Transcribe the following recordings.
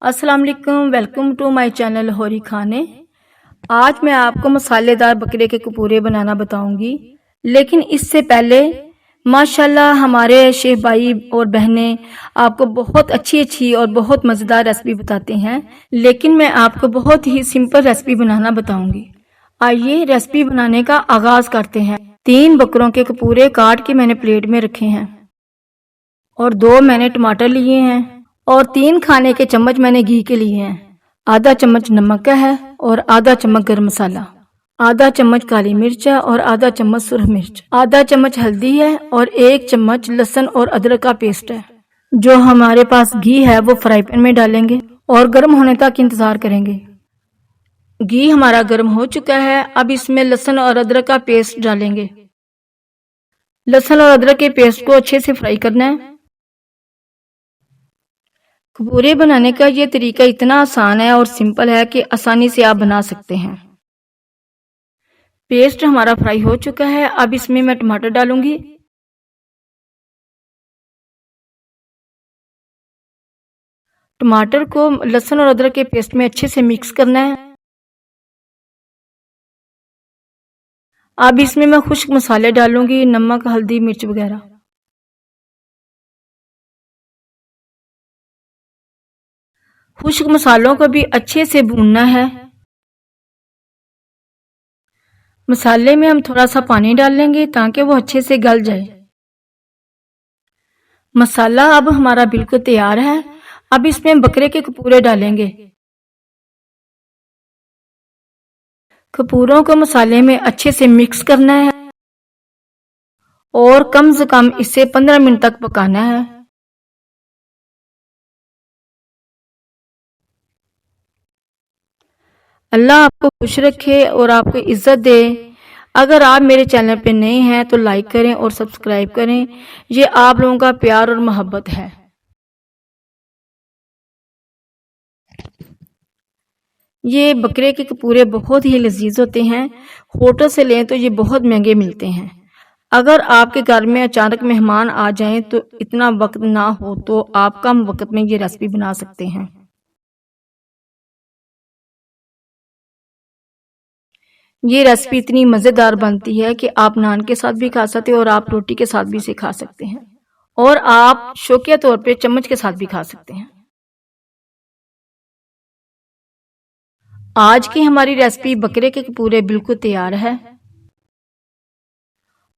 अस्सलाम वालेकुम, welcome to my channel Lahori खाने। आज मैं आपको मसालेदार बकरे के कपूरे बनाना बताऊंगी, लेकिन इससे पहले माशाल्लाह हमारे शेफ भाई और बहनें आपको बहुत अच्छी और बहुत मज़ेदार रेसिपी बताते हैं, लेकिन मैं आपको बहुत ही सिंपल रेसिपी बनाना बताऊंगी। आइए रेसिपी बनाने का आगाज करते हैं। 3 बकरों के कपूरे काट के मैंने प्लेट में रखे हैं और 2 मैंने टमाटर लिए हैं और 3 खाने के चम्मच मैंने घी के लिए हैं। आधा चम्मच नमक का है और आधा चम्मच गरम मसाला, आधा चम्मच काली मिर्च और आधा चम्मच सुरख मिर्च, आधा चम्मच हल्दी है और 1 चम्मच लहसुन और अदरक का पेस्ट है। जो हमारे पास घी है वो फ्राई पैन में डालेंगे और गर्म होने तक इंतजार करेंगे। घी हमारा गर्म हो चुका है। अब इसमें लहसुन और अदरक का पेस्ट डालेंगे। लहसुन और अदरक के पेस्ट को अच्छे से फ्राई करना है। कपूरे बनाने का ये तरीका इतना आसान है और सिंपल है कि आसानी से आप बना सकते हैं। पेस्ट हमारा फ्राई हो चुका है। अब इसमें मैं टमाटर डालूंगी। टमाटर को लहसुन और अदरक के पेस्ट में अच्छे से मिक्स करना है। अब इसमें मैं खुश्क मसाले डालूंगी, नमक, हल्दी, मिर्च वगैरह। खुश्क मसालों को भी अच्छे से भूनना है। मसाले में हम थोड़ा सा पानी डाल लेंगे ताकि वो अच्छे से गल जाए। मसाला अब हमारा बिल्कुल तैयार है। अब इसमें बकरे के कपूरे डालेंगे। कपूरों को मसाले में अच्छे से मिक्स करना है और कम से कम इसे 15 मिनट तक पकाना है। अल्लाह आपको खुश रखे और आपको इज्जत दे। अगर आप मेरे चैनल पे नए हैं तो लाइक करें और सब्सक्राइब करें। ये आप लोगों का प्यार और मोहब्बत है। ये बकरे के कपूरे बहुत ही लजीज होते हैं। होटल से लें तो ये बहुत महंगे मिलते हैं। अगर आपके घर में अचानक मेहमान आ जाएं तो इतना वक्त ना हो तो आप कम वक्त में ये रेसिपी बना सकते हैं। ये रेसिपी इतनी मज़ेदार बनती है कि आप नान के साथ भी खा सकते हैं और आप रोटी के साथ भी इसे खा सकते हैं और आप शौकिया तौर पे चम्मच के साथ भी खा सकते हैं। आज की हमारी रेसिपी बकरे के कपूरे बिल्कुल तैयार है।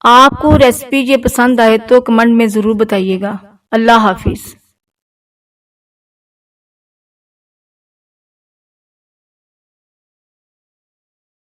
आपको रेसिपी ये पसंद आए तो कमेंट में ज़रूर बताइएगा। अल्लाह हाफिज़।